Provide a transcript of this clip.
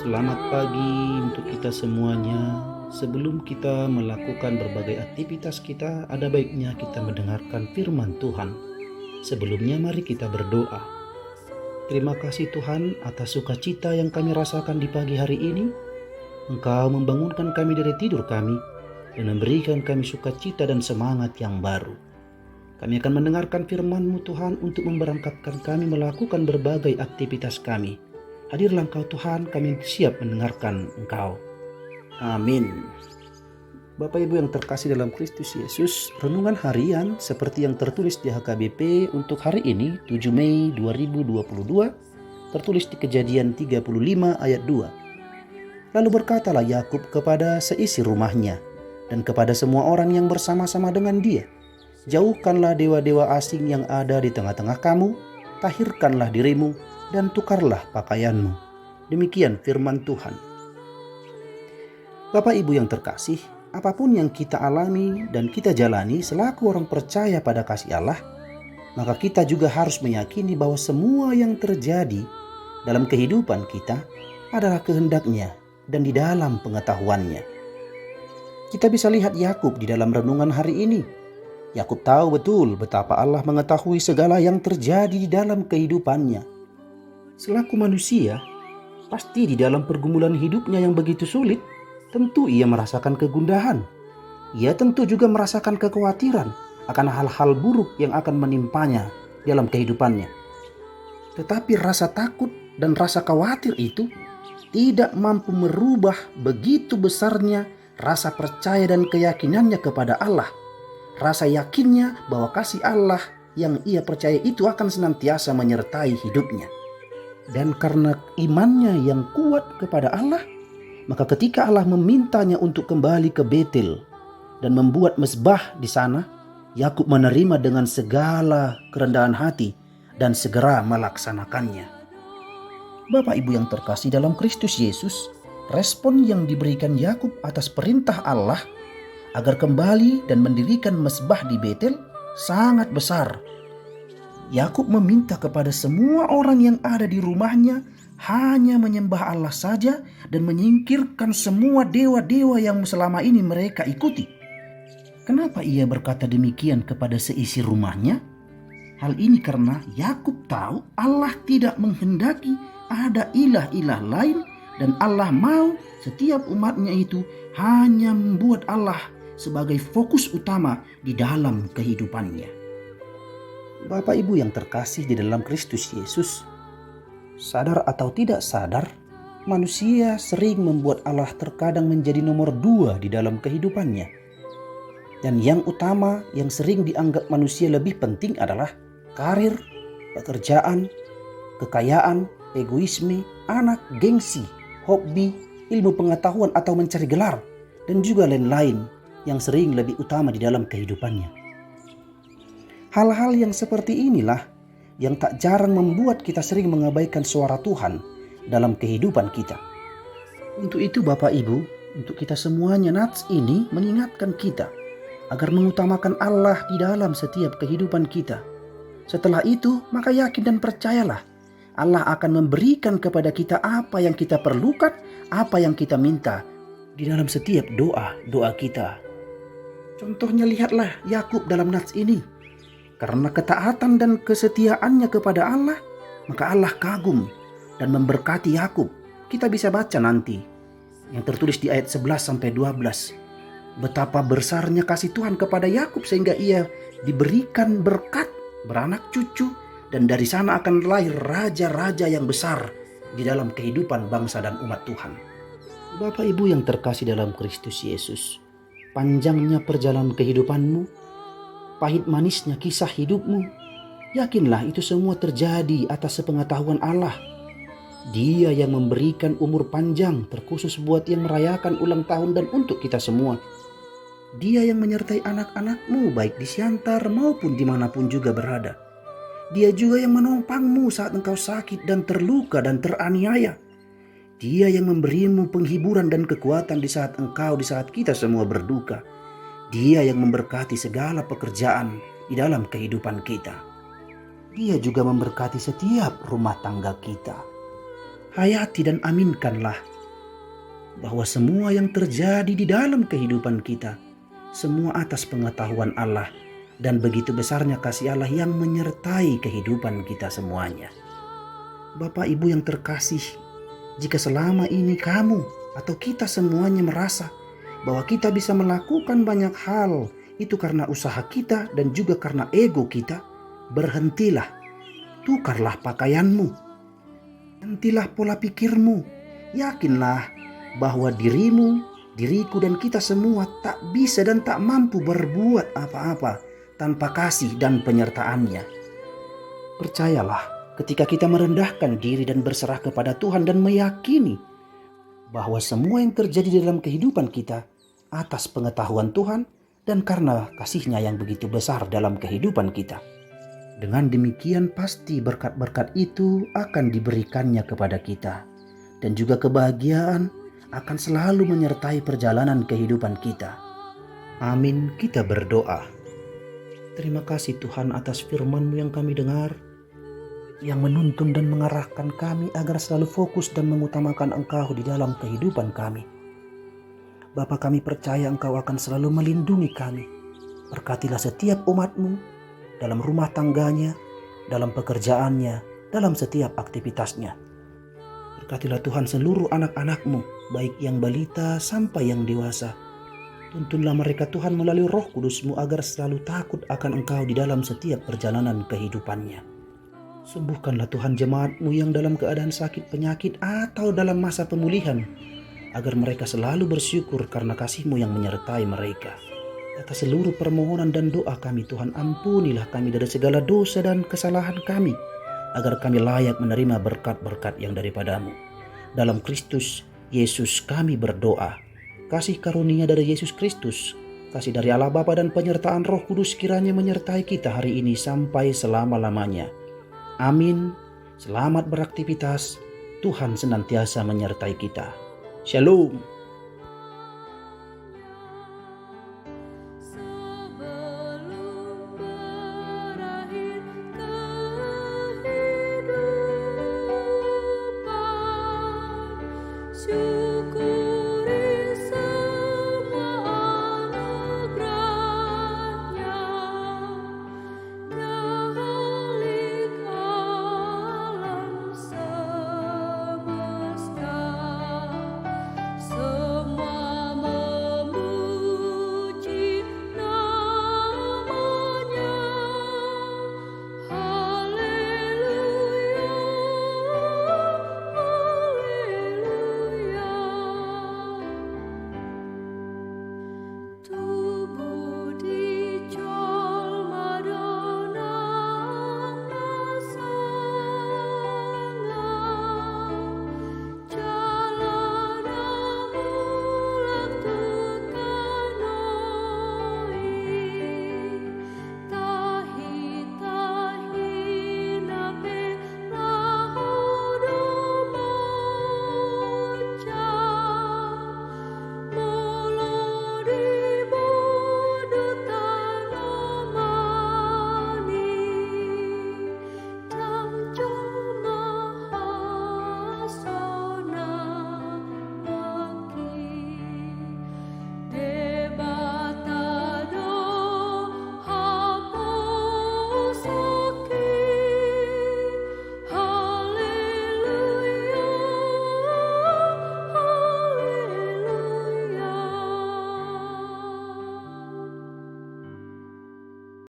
Selamat pagi untuk kita semuanya. Sebelum kita melakukan berbagai aktivitas kita, ada baiknya kita mendengarkan firman Tuhan. Sebelumnya mari kita berdoa. Terima kasih Tuhan atas sukacita yang kami rasakan di pagi hari ini. Engkau membangunkan kami dari tidur kami dan memberikan kami sukacita dan semangat yang baru. Kami akan mendengarkan firman-Mu Tuhan untuk memberangkatkan kami melakukan berbagai aktivitas kami. Hadirlah Engkau Tuhan, kami siap mendengarkan Engkau. Amin. Bapak Ibu yang terkasih dalam Kristus Yesus, renungan harian seperti yang tertulis di HKBP untuk hari ini 7 Mei 2022, tertulis di Kejadian 35 ayat 2. Lalu berkatalah Yakub kepada seisi rumahnya dan kepada semua orang yang bersama-sama dengan dia, jauhkanlah dewa-dewa asing yang ada di tengah-tengah kamu, tahirkanlah dirimu dan tukarlah pakaianmu. Demikian firman Tuhan. Bapak Ibu yang terkasih, apapun yang kita alami dan kita jalani selaku orang percaya pada kasih Allah, maka kita juga harus meyakini bahwa semua yang terjadi dalam kehidupan kita adalah kehendaknya dan di dalam pengetahuannya. Kita bisa lihat Yakub di dalam renungan hari ini. Yakub tahu betul betapa Allah mengetahui segala yang terjadi di dalam kehidupannya. Selaku manusia, pasti di dalam pergumulan hidupnya yang begitu sulit, tentu ia merasakan kegundahan. Ia tentu juga merasakan kekhawatiran akan hal-hal buruk yang akan menimpanya dalam kehidupannya. Tetapi rasa takut dan rasa khawatir itu tidak mampu merubah begitu besarnya rasa percaya dan keyakinannya kepada Allah. Rasa yakinnya bahwa kasih Allah yang ia percaya itu akan senantiasa menyertai hidupnya. Dan karena imannya yang kuat kepada Allah, maka ketika Allah memintanya untuk kembali ke Betel dan membuat mezbah di sana, Yakub menerima dengan segala kerendahan hati dan segera melaksanakannya. Bapak Ibu yang terkasih dalam Kristus Yesus, respon yang diberikan Yakub atas perintah Allah agar kembali dan mendirikan mezbah di Betel sangat besar. Yakub meminta kepada semua orang yang ada di rumahnya hanya menyembah Allah saja dan menyingkirkan semua dewa-dewa yang selama ini mereka ikuti. Kenapa ia berkata demikian kepada seisi rumahnya? Hal ini karena Yakub tahu Allah tidak menghendaki ada ilah-ilah lain dan Allah mau setiap umatnya itu hanya membuat Allah sebagai fokus utama di dalam kehidupannya. Bapak Ibu yang terkasih di dalam Kristus Yesus, sadar atau tidak sadar, manusia sering membuat Allah terkadang menjadi nomor 2 di dalam kehidupannya. Dan yang utama yang sering dianggap manusia lebih penting adalah karir, pekerjaan, kekayaan, egoisme, anak, gengsi, hobi, ilmu pengetahuan atau mencari gelar, dan juga lain-lain yang sering lebih utama di dalam kehidupannya. Hal-hal yang seperti inilah yang tak jarang membuat kita sering mengabaikan suara Tuhan dalam kehidupan kita. Untuk itu Bapak Ibu, untuk kita semuanya nats ini mengingatkan kita agar mengutamakan Allah di dalam setiap kehidupan kita. Setelah itu, maka yakin dan percayalah Allah akan memberikan kepada kita apa yang kita perlukan, apa yang kita minta di dalam setiap doa-doa kita. Contohnya lihatlah Yakub dalam nats ini. Karena ketaatan dan kesetiaannya kepada Allah, maka Allah kagum dan memberkati Yakub. Kita bisa baca nanti yang tertulis di ayat 11-12. Betapa besarnya kasih Tuhan kepada Yakub sehingga ia diberikan berkat, beranak cucu, dan dari sana akan lahir raja-raja yang besar di dalam kehidupan bangsa dan umat Tuhan. Bapak Ibu yang terkasih dalam Kristus Yesus, panjangnya perjalanan kehidupanmu, pahit manisnya kisah hidupmu, yakinlah itu semua terjadi atas sepengetahuan Allah. Dia yang memberikan umur panjang terkhusus buat yang merayakan ulang tahun dan untuk kita semua. Dia yang menyertai anak-anakmu baik di Siantar maupun dimanapun juga berada. Dia juga yang menopangmu saat engkau sakit dan terluka dan teraniaya. Dia yang memberimu penghiburan dan kekuatan di saat kita semua berduka. Dia yang memberkati segala pekerjaan di dalam kehidupan kita. Dia juga memberkati setiap rumah tangga kita. Hayati dan aminkanlah bahwa semua yang terjadi di dalam kehidupan kita, semua atas pengetahuan Allah, dan begitu besarnya kasih Allah yang menyertai kehidupan kita semuanya. Bapak Ibu yang terkasih, jika selama ini kamu atau kita semuanya merasa bahwa kita bisa melakukan banyak hal itu karena usaha kita dan juga karena ego kita, berhentilah. Tukarlah pakaianmu. Gantilah pola pikirmu. Yakinlah bahwa dirimu, diriku dan kita semua tak bisa dan tak mampu berbuat apa-apa tanpa kasih dan penyertaannya. Percayalah, ketika kita merendahkan diri dan berserah kepada Tuhan dan meyakini bahwa semua yang terjadi dalam kehidupan kita atas pengetahuan Tuhan dan karena kasih-Nya yang begitu besar dalam kehidupan kita. Dengan demikian pasti berkat-berkat itu akan diberikannya kepada kita, dan juga kebahagiaan akan selalu menyertai perjalanan kehidupan kita. Amin. Kita berdoa. Terima kasih Tuhan atas firman-Mu yang kami dengar, yang menuntun dan mengarahkan kami agar selalu fokus dan mengutamakan Engkau di dalam kehidupan kami. Bapa, kami percaya Engkau akan selalu melindungi kami. Berkatilah setiap umat-Mu dalam rumah tangganya, dalam pekerjaannya, dalam setiap aktivitasnya. Berkatilah Tuhan seluruh anak-anak-Mu, baik yang balita sampai yang dewasa. Tuntunlah mereka Tuhan melalui Roh Kudus-Mu agar selalu takut akan Engkau di dalam setiap perjalanan kehidupannya. Sembuhkanlah Tuhan jemaat-Mu yang dalam keadaan sakit penyakit atau dalam masa pemulihan, agar mereka selalu bersyukur karena kasih-Mu yang menyertai mereka. Atas seluruh permohonan dan doa kami Tuhan, ampunilah kami dari segala dosa dan kesalahan kami, agar kami layak menerima berkat-berkat yang daripada-Mu. Dalam Kristus Yesus kami berdoa. Kasih karunia dari Yesus Kristus, kasih dari Allah Bapa dan penyertaan Roh Kudus kiranya menyertai kita hari ini sampai selama-lamanya. Amin. Selamat beraktivitas. Tuhan senantiasa menyertai kita. Shalom.